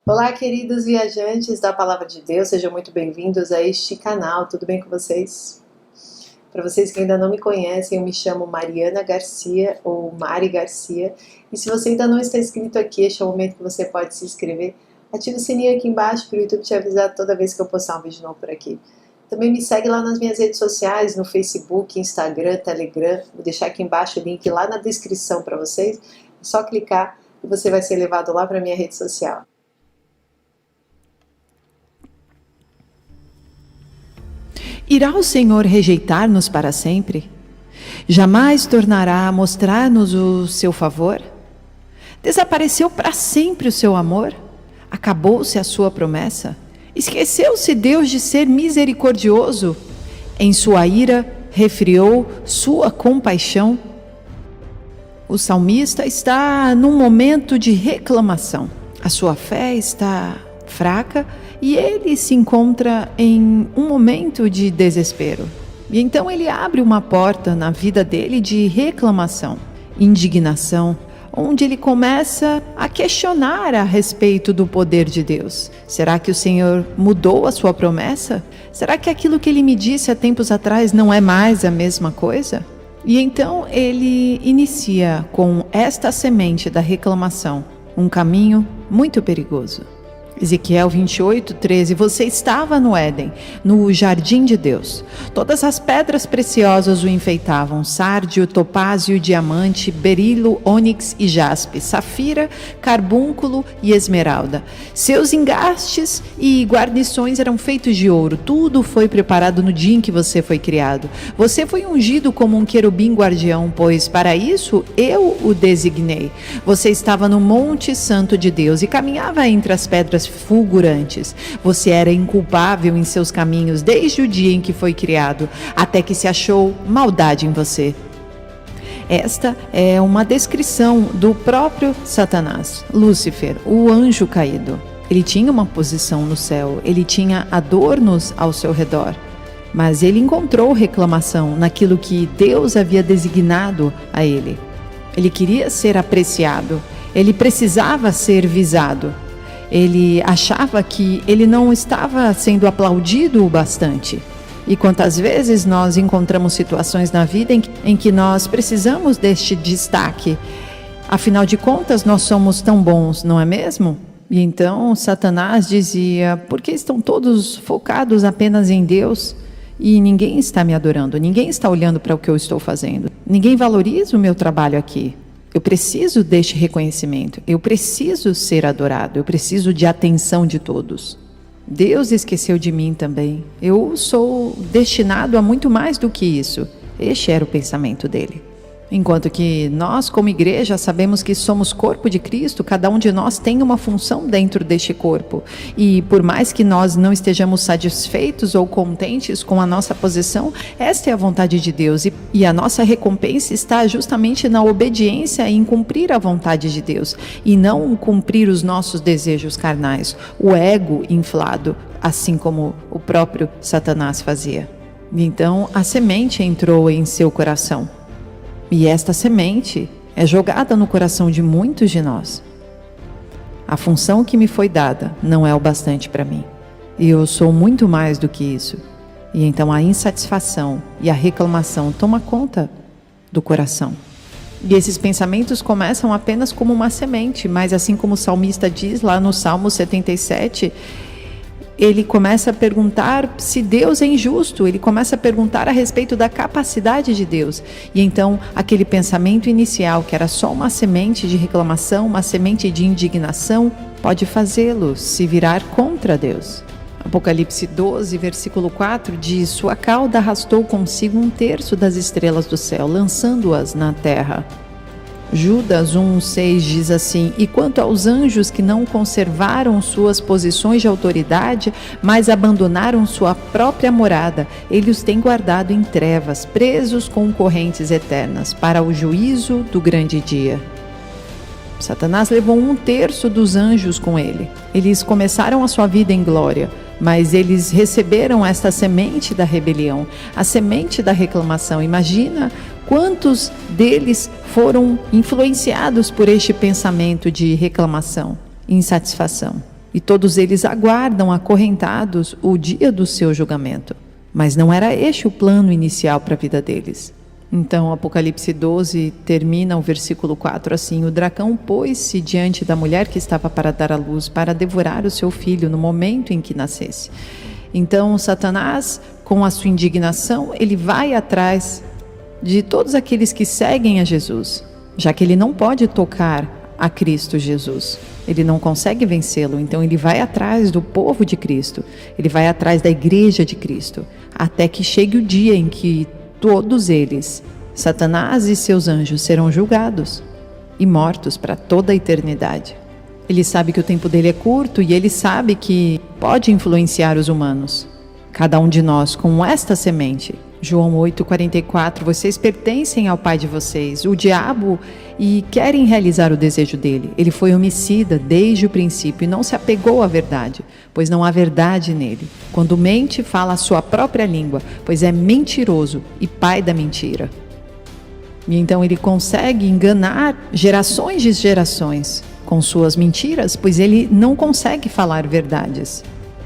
Olá, queridos viajantes da Palavra de Deus, sejam muito bem-vindos a este canal, tudo bem com vocês? Para vocês que ainda não me conhecem, eu me chamo Mariana Garcia, ou Mari Garcia, e se você ainda não está inscrito aqui, este é o momento que você pode se inscrever. Ative o sininho aqui embaixo para o YouTube te avisar toda vez que eu postar um vídeo novo por aqui. Também me segue lá nas minhas redes sociais, no Facebook, Instagram, Telegram, vou deixar aqui embaixo o link lá na descrição para vocês, é só clicar e você vai ser levado lá para a minha rede social. Irá o Senhor rejeitar-nos para sempre? Jamais tornará a mostrar-nos o seu favor? Desapareceu para sempre o seu amor? Acabou-se a sua promessa? Esqueceu-se Deus de ser misericordioso? Em sua ira, refriou sua compaixão? O salmista está num momento de reclamação. A sua fé está fraca e ele se encontra em um momento de desespero. E então ele abre uma porta na vida dele de reclamação, indignação, onde ele começa a questionar a respeito do poder de Deus. Será que o Senhor mudou a sua promessa? Será que aquilo que ele me disse há tempos atrás não é mais a mesma coisa? E então ele inicia com esta semente da reclamação, um caminho muito perigoso. Ezequiel 28:13, você estava no Éden, no jardim de Deus. Todas as pedras preciosas o enfeitavam, sárdio, topázio, diamante, berilo, ônix e jaspe, safira, carbúnculo e esmeralda. Seus engastes e guarnições eram feitos de ouro. Tudo foi preparado no dia em que você foi criado. Você foi ungido como um querubim guardião, pois para isso eu o designei. Você estava no Monte Santo de Deus e caminhava entre as pedras fulgurantes. Você era inculpável em seus caminhos desde o dia em que foi criado, até que se achou maldade em você. Esta é uma descrição do próprio Satanás, Lúcifer, o anjo caído. Ele tinha uma posição no céu, ele tinha adornos ao seu redor, mas ele encontrou reclamação naquilo que Deus havia designado a ele. Ele queria ser apreciado, ele precisava ser visado. Ele achava que ele não estava sendo aplaudido o bastante. E quantas vezes nós encontramos situações na vida em que nós precisamos deste destaque? Afinal de contas, nós somos tão bons, não é mesmo? E então Satanás dizia, por que estão todos focados apenas em Deus? E ninguém está me adorando, ninguém está olhando para o que eu estou fazendo. Ninguém valoriza o meu trabalho aqui. Eu preciso deste reconhecimento, eu preciso ser adorado, eu preciso de atenção de todos. Deus esqueceu de mim também, eu sou destinado a muito mais do que isso. Este era o pensamento dele. Enquanto que nós, como igreja, sabemos que somos corpo de Cristo, cada um de nós tem uma função dentro deste corpo. E por mais que nós não estejamos satisfeitos ou contentes com a nossa posição, esta é a vontade de Deus. E a nossa recompensa está justamente na obediência em cumprir a vontade de Deus. E não cumprir os nossos desejos carnais, o ego inflado, assim como o próprio Satanás fazia. E então a semente entrou em seu coração. E esta semente é jogada no coração de muitos de nós. A função que me foi dada não é o bastante para mim. E eu sou muito mais do que isso. E então a insatisfação e a reclamação toma conta do coração. E esses pensamentos começam apenas como uma semente, mas assim como o salmista diz lá no Salmo 77, ele começa a perguntar se Deus é injusto, ele começa a perguntar a respeito da capacidade de Deus. E então, aquele pensamento inicial, que era só uma semente de reclamação, uma semente de indignação, pode fazê-lo se virar contra Deus. Apocalipse 12, versículo 4 diz, sua cauda arrastou consigo 1/3 das estrelas do céu, lançando-as na terra. Judas 1:6 diz assim, e quanto aos anjos que não conservaram suas posições de autoridade, mas abandonaram sua própria morada, ele os tem guardado em trevas, presos com correntes eternas, para o juízo do grande dia. Satanás levou 1/3 dos anjos com ele. Eles começaram a sua vida em glória, mas eles receberam esta semente da rebelião, a semente da reclamação. Imagina quantos deles foram influenciados por este pensamento de reclamação, insatisfação. e todos eles aguardam acorrentados o dia do seu julgamento. Mas não era este o plano inicial para a vida deles. Então, Apocalipse 12 termina o versículo 4 assim: o dragão pôs-se diante da mulher que estava para dar à luz, para devorar o seu filho no momento em que nascesse. Então, Satanás, com a sua indignação, ele vai atrás de todos aqueles que seguem a Jesus, já que ele não pode tocar a Cristo Jesus. Ele não consegue vencê-lo, então ele vai atrás do povo de Cristo, ele vai atrás da igreja de Cristo, até que chegue o dia em que todos eles, Satanás e seus anjos, serão julgados e mortos para toda a eternidade. Ele sabe que o tempo dele é curto e ele sabe que pode influenciar os humanos. Cada um de nós com esta semente. João 8,44, vocês pertencem ao pai de vocês, o diabo, e querem realizar o desejo dele. Ele foi homicida desde o princípio e não se apegou à verdade, pois não há verdade nele. Quando mente, fala a sua própria língua, pois é mentiroso e pai da mentira. E então ele consegue enganar gerações de gerações com suas mentiras, pois ele não consegue falar verdades.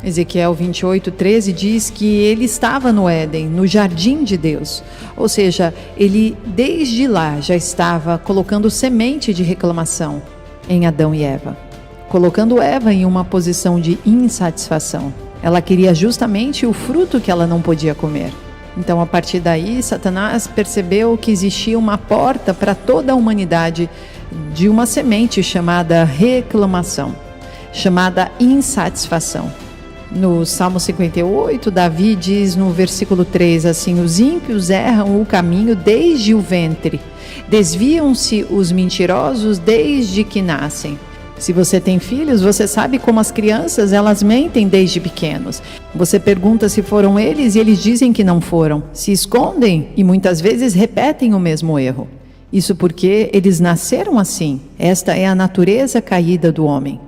Ezequiel 28:13 diz que ele estava no Éden, no jardim de Deus. Ou seja, ele desde lá já estava colocando semente de reclamação em Adão e Eva, colocando Eva em uma posição de insatisfação. Ela queria justamente o fruto que ela não podia comer. Então, a partir daí, Satanás percebeu que existia uma porta para toda a humanidade de uma semente chamada reclamação, chamada insatisfação. No Salmo 58, Davi diz no versículo 3 assim: os ímpios erram o caminho desde o ventre, desviam-se os mentirosos desde que nascem. Se você tem filhos, você sabe como as crianças, elas mentem desde pequenos. Você pergunta se foram eles e eles dizem que não foram. Se escondem e muitas vezes repetem o mesmo erro. Isso porque eles nasceram assim. Esta é a natureza caída do homem.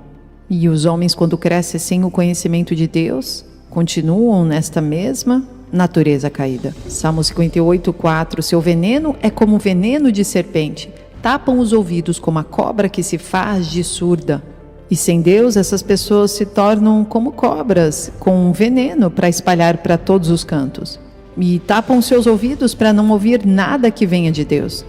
E os homens, quando crescem sem o conhecimento de Deus, continuam nesta mesma natureza caída. Salmo 58:4, seu veneno é como veneno de serpente, tapam os ouvidos como a cobra que se faz de surda. E sem Deus, essas pessoas se tornam como cobras, com veneno para espalhar para todos os cantos. E tapam seus ouvidos para não ouvir nada que venha de Deus.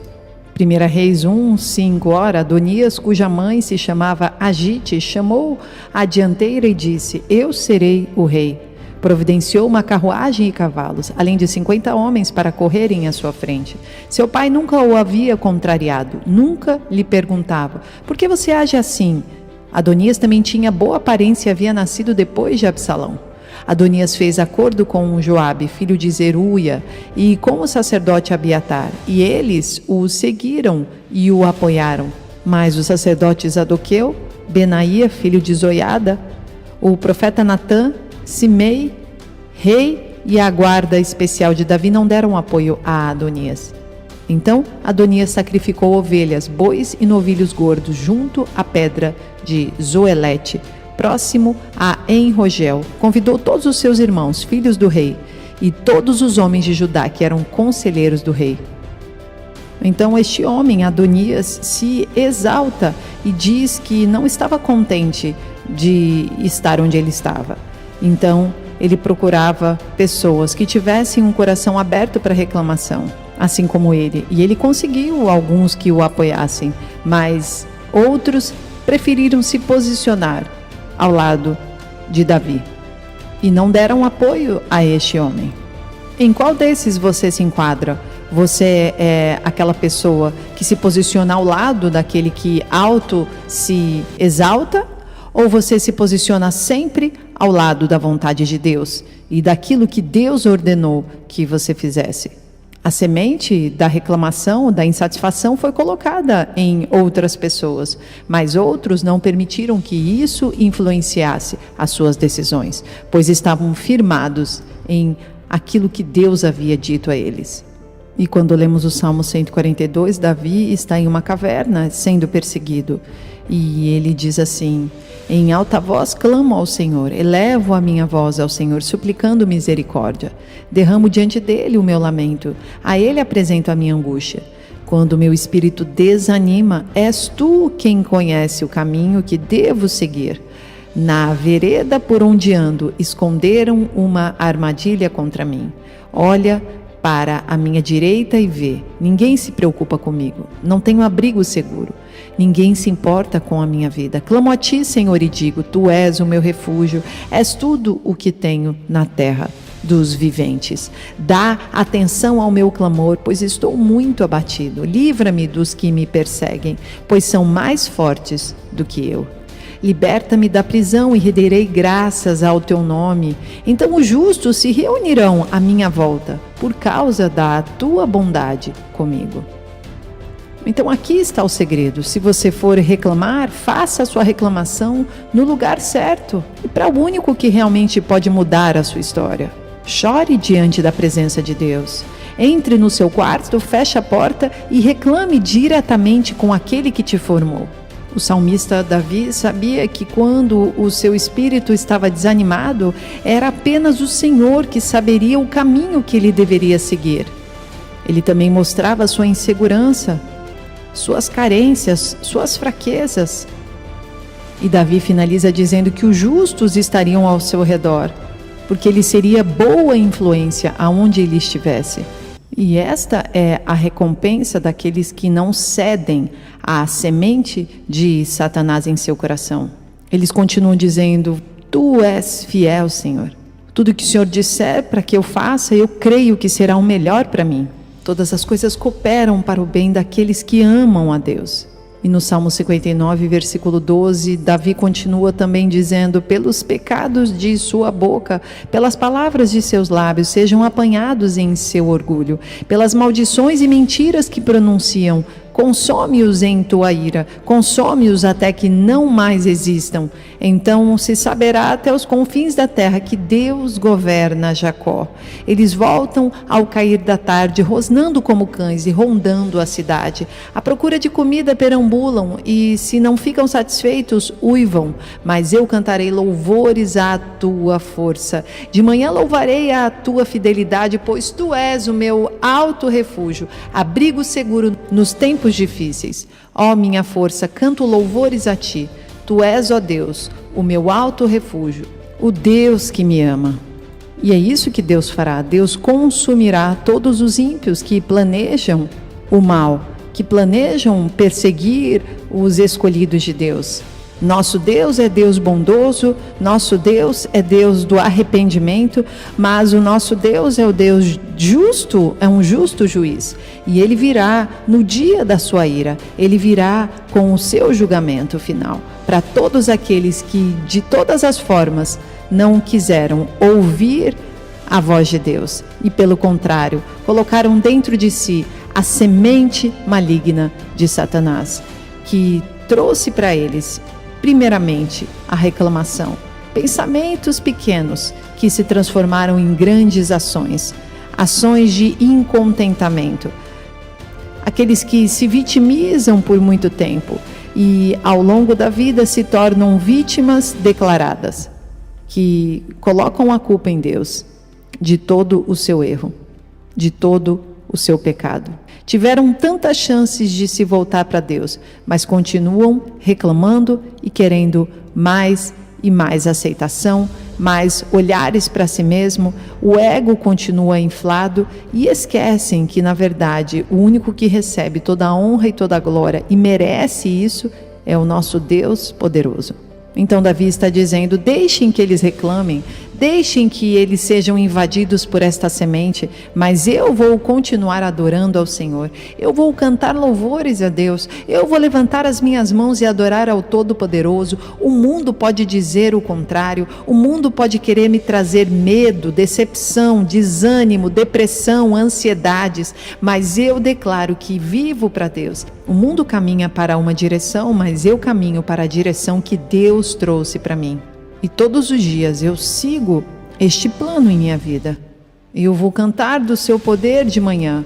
1 Reis 1:5, ora, Adonias, cuja mãe se chamava Agite, chamou a dianteira e disse: eu serei o rei. Providenciou uma carruagem e cavalos, além de 50 homens para correrem à sua frente. Seu pai nunca o havia contrariado, nunca lhe perguntava: por que você age assim? Adonias também tinha boa aparência e havia nascido depois de Absalão. Adonias fez acordo com Joabe, filho de Zeruia, e com o sacerdote Abiatar, e eles o seguiram e o apoiaram. Mas os sacerdotes Zadoqueu, Benaía, filho de Zoiada, o profeta Natã, Simei, rei e a guarda especial de Davi não deram apoio a Adonias. Então Adonias sacrificou ovelhas, bois e novilhos gordos junto à pedra de Zoelete, próximo a En-Rogel. Convidou todos os seus irmãos, filhos do rei, e todos os homens de Judá que eram conselheiros do rei. Então este homem, Adonias, se exalta e diz que não estava contente de estar onde ele estava. Então ele procurava pessoas que tivessem um coração aberto para reclamação, assim como ele. E ele conseguiu alguns que o apoiassem, mas outros preferiram se posicionar ao lado de Davi e não deram apoio a este homem. Em qual desses você se enquadra? Você é aquela pessoa que se posiciona ao lado daquele que auto se exalta? Ou você se posiciona sempre ao lado da vontade de Deus e daquilo que Deus ordenou que você fizesse? A semente da reclamação, da insatisfação foi colocada em outras pessoas, mas outros não permitiram que isso influenciasse as suas decisões, pois estavam firmados em aquilo que Deus havia dito a eles. E quando lemos o Salmo 142, Davi está em uma caverna sendo perseguido. E ele diz assim: em alta voz clamo ao Senhor, elevo a minha voz ao Senhor, suplicando misericórdia. Derramo diante dele o meu lamento, a ele apresento a minha angústia. Quando meu espírito desanima, és tu quem conhece o caminho que devo seguir. Na vereda por onde ando, esconderam uma armadilha contra mim. Olha para a minha direita e vê. Ninguém se preocupa comigo. Não tenho abrigo seguro. Ninguém se importa com a minha vida. Clamo a ti, Senhor, e digo: tu és o meu refúgio. És tudo o que tenho na terra dos viventes. Dá atenção ao meu clamor, pois estou muito abatido. Livra-me dos que me perseguem, pois são mais fortes do que eu. Liberta-me da prisão e renderei graças ao teu nome. Então os justos se reunirão à minha volta, por causa da tua bondade comigo. Então aqui está o segredo. Se você for reclamar, faça a sua reclamação no lugar certo e para o único que realmente pode mudar a sua história. Chore diante da presença de Deus. Entre no seu quarto, feche a porta e reclame diretamente com aquele que te formou. O salmista Davi sabia que quando o seu espírito estava desanimado, era apenas o Senhor que saberia o caminho que ele deveria seguir. Ele também mostrava sua insegurança, suas carências, suas fraquezas. E Davi finaliza dizendo que os justos estariam ao seu redor, porque ele seria boa influência aonde ele estivesse. E esta é a recompensa daqueles que não cedem à semente de Satanás em seu coração. Eles continuam dizendo: tu és fiel, Senhor. Tudo que o Senhor disser para que eu faça, eu creio que será o melhor para mim. Todas as coisas cooperam para o bem daqueles que amam a Deus. E no Salmo 59, versículo 12, Davi continua também dizendo: pelos pecados de sua boca, pelas palavras de seus lábios, sejam apanhados em seu orgulho, pelas maldições e mentiras que pronunciam, consome-os em tua ira, consome-os até que não mais existam. Então se saberá até os confins da terra que Deus governa Jacó. Eles voltam ao cair da tarde, rosnando como cães e rondando a cidade. À procura de comida perambulam e, se não ficam satisfeitos, uivam. Mas eu cantarei louvores à tua força. De manhã louvarei a tua fidelidade, pois tu és o meu alto refúgio, abrigo seguro nos tempos difíceis. Ó minha força, canto louvores a ti. Tu és, ó Deus, o meu alto refúgio, o Deus que me ama. E é isso que Deus fará. Deus consumirá todos os ímpios que planejam o mal, que planejam perseguir os escolhidos de Deus. Nosso Deus é Deus bondoso, nosso Deus é Deus do arrependimento, mas o nosso Deus é o Deus justo, é um justo juiz. E ele virá no dia da sua ira, ele virá com o seu julgamento final para todos aqueles que, de todas as formas, não quiseram ouvir a voz de Deus e, pelo contrário, colocaram dentro de si a semente maligna de Satanás, que trouxe para eles, primeiramente, a reclamação. Pensamentos pequenos que se transformaram em grandes ações, ações de incontentamento. Aqueles que se vitimizam por muito tempo e, ao longo da vida, se tornam vítimas declaradas, que colocam a culpa em Deus de todo o seu erro, de todo o seu pecado. Tiveram tantas chances de se voltar para Deus, mas continuam reclamando e querendo mais e mais aceitação, mais olhares para si mesmo. O ego continua inflado e esquecem que, na verdade, o único que recebe toda a honra e toda a glória e merece isso é o nosso Deus poderoso. Então Davi está dizendo: deixem que eles reclamem, deixem que eles sejam invadidos por esta semente, mas eu vou continuar adorando ao Senhor, eu vou cantar louvores a Deus, eu vou levantar as minhas mãos e adorar ao Todo-Poderoso. O mundo pode dizer o contrário, o mundo pode querer me trazer medo, decepção, desânimo, depressão, ansiedades, mas eu declaro que vivo para Deus. O mundo caminha para uma direção, mas eu caminho para a direção que Deus trouxe para mim. E todos os dias eu sigo este plano em minha vida. Eu vou cantar do seu poder de manhã.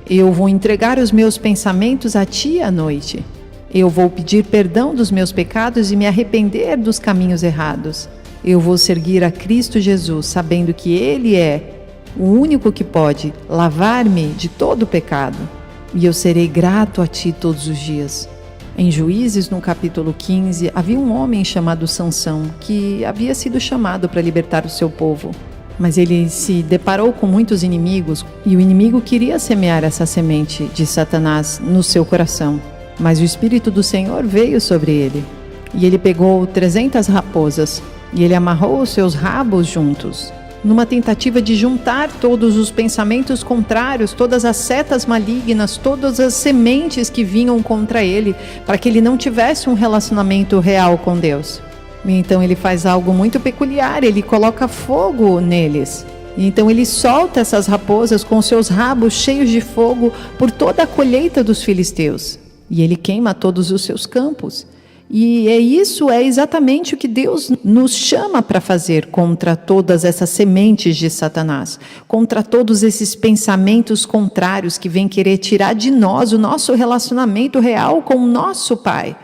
Eu vou entregar os meus pensamentos a ti à noite. Eu vou pedir perdão dos meus pecados e me arrepender dos caminhos errados. Eu vou seguir a Cristo Jesus, sabendo que Ele é o único que pode lavar-me de todo o pecado. E eu serei grato a ti todos os dias. Em Juízes, no capítulo 15, havia um homem chamado Sansão, que havia sido chamado para libertar o seu povo. Mas ele se deparou com muitos inimigos, e o inimigo queria semear essa semente de Satanás no seu coração. Mas o Espírito do Senhor veio sobre ele, e ele pegou 300 raposas, e ele amarrou os seus rabos juntos, numa tentativa de juntar todos os pensamentos contrários, todas as setas malignas, todas as sementes que vinham contra ele, para que ele não tivesse um relacionamento real com Deus. Então ele faz algo muito peculiar, ele coloca fogo neles. Então ele solta essas raposas com seus rabos cheios de fogo por toda a colheita dos filisteus. E ele queima todos os seus campos. E isso é exatamente o que Deus nos chama para fazer contra todas essas sementes de Satanás, contra todos esses pensamentos contrários que vêm querer tirar de nós o nosso relacionamento real com o nosso Pai.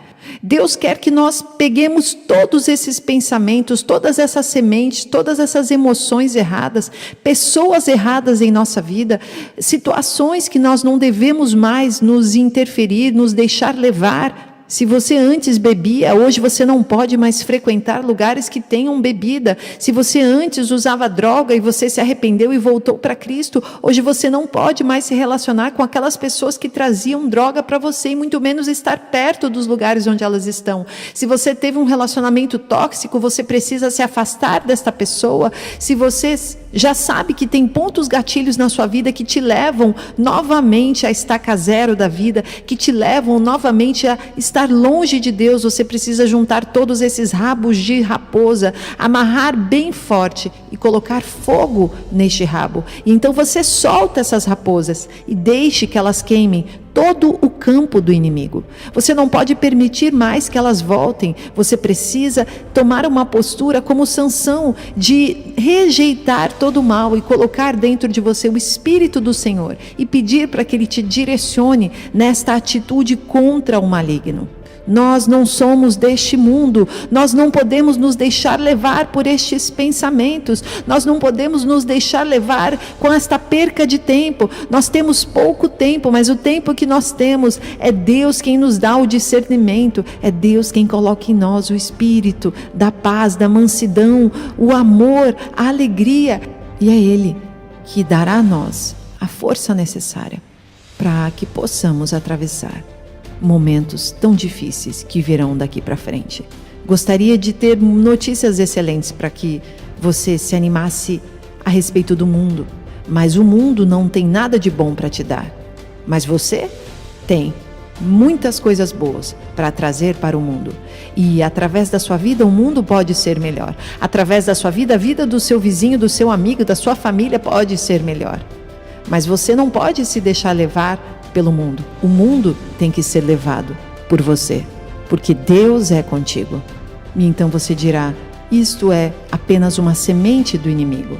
Deus quer que nós peguemos todos esses pensamentos, todas essas sementes, todas essas emoções erradas, pessoas erradas em nossa vida, situações que nós não devemos mais nos interferir, nos deixar levar. Se você antes bebia, hoje você não pode mais frequentar lugares que tenham bebida. Se você antes usava droga e você se arrependeu e voltou para Cristo, hoje você não pode mais se relacionar com aquelas pessoas que traziam droga para você e muito menos estar perto dos lugares onde elas estão. Se você teve um relacionamento tóxico, você precisa se afastar desta pessoa. Se você já sabe que tem pontos gatilhos na sua vida que te levam novamente à estaca zero da vida, que te levam novamente a estar longe de Deus, você precisa juntar todos esses rabos de raposa, amarrar bem forte e colocar fogo neste rabo. E então você solta essas raposas e deixe que elas queimem todo o campo do inimigo. Você não pode permitir mais que elas voltem. Você precisa tomar uma postura como Sansão, de rejeitar todo o mal e colocar dentro de você o Espírito do Senhor e pedir para que Ele te direcione nesta atitude contra o maligno. Nós não somos deste mundo, nós não podemos nos deixar levar por estes pensamentos, nós não podemos nos deixar levar com esta perca de tempo. Nós temos pouco tempo, mas o tempo que nós temos é Deus quem nos dá o discernimento, é Deus quem coloca em nós o espírito da paz, da mansidão, o amor, a alegria, e é Ele que dará a nós a força necessária para que possamos atravessar momentos tão difíceis que virão daqui para frente. Gostaria de ter notícias excelentes para que você se animasse a respeito do mundo, mas o mundo não tem nada de bom para te dar, mas você tem muitas coisas boas para trazer para o mundo, e através da sua vida o mundo pode ser melhor, através da sua vida a vida do seu vizinho, do seu amigo, da sua família pode ser melhor, mas você não pode se deixar levar pelo mundo. O mundo tem que ser levado por você, porque Deus é contigo. E então você dirá: isto é apenas uma semente do inimigo.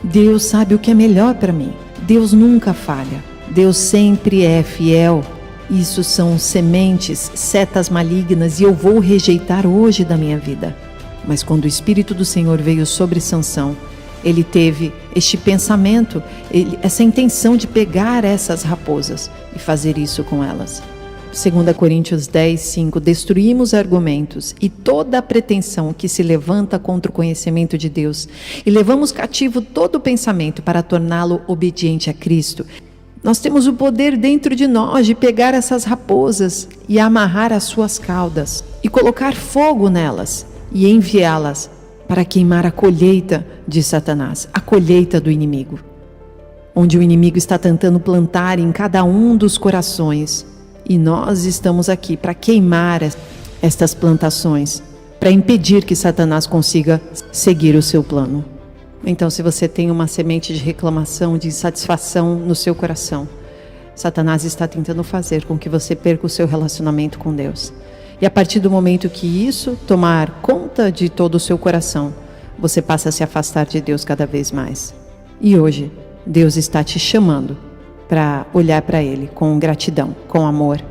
Deus sabe o que é melhor para mim. Deus nunca falha. Deus sempre é fiel. Isso são sementes, setas malignas, e eu vou rejeitar hoje da minha vida. Mas quando o Espírito do Senhor veio sobre Sansão, ele teve este pensamento, essa intenção de pegar essas raposas e fazer isso com elas. 2 Coríntios 10, 5, destruímos argumentos e toda a pretensão que se levanta contra o conhecimento de Deus, e levamos cativo todo o pensamento para torná-lo obediente a Cristo. Nós temos o poder dentro de nós de pegar essas raposas e amarrar as suas caudas e colocar fogo nelas e enviá-las para queimar a colheita de Satanás, a colheita do inimigo, onde o inimigo está tentando plantar em cada um dos corações, e nós estamos aqui para queimar estas plantações, para impedir que Satanás consiga seguir o seu plano. Então, se você tem uma semente de reclamação, de insatisfação no seu coração, Satanás está tentando fazer com que você perca o seu relacionamento com Deus. E a partir do momento que isso tomar conta de todo o seu coração, você passa a se afastar de Deus cada vez mais. E hoje, Deus está te chamando para olhar para Ele com gratidão, com amor,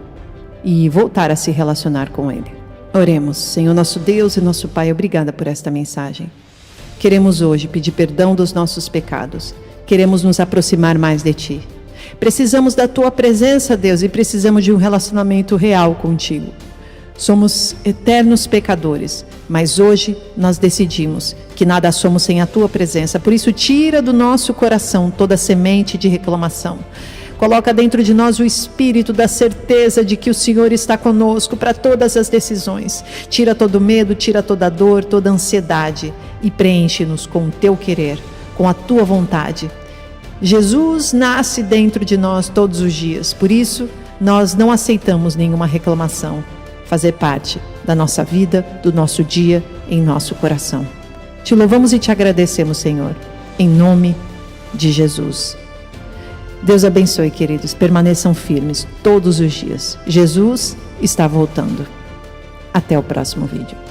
e voltar a se relacionar com Ele. Oremos. Senhor nosso Deus e nosso Pai, obrigada por esta mensagem. Queremos hoje pedir perdão dos nossos pecados. Queremos nos aproximar mais de Ti. Precisamos da Tua presença, Deus, e precisamos de um relacionamento real contigo. Somos eternos pecadores, mas hoje nós decidimos que nada somos sem a Tua presença. Por isso, tira do nosso coração toda semente de reclamação. Coloca dentro de nós o espírito da certeza de que o Senhor está conosco para todas as decisões. Tira todo medo, tira toda dor, toda ansiedade e preenche-nos com o Teu querer, com a Tua vontade. Jesus nasce dentro de nós todos os dias, por isso nós não aceitamos nenhuma reclamação fazer parte da nossa vida, do nosso dia, em nosso coração. Te louvamos e te agradecemos, Senhor, em nome de Jesus. Deus abençoe, queridos, permaneçam firmes todos os dias. Jesus está voltando. Até o próximo vídeo.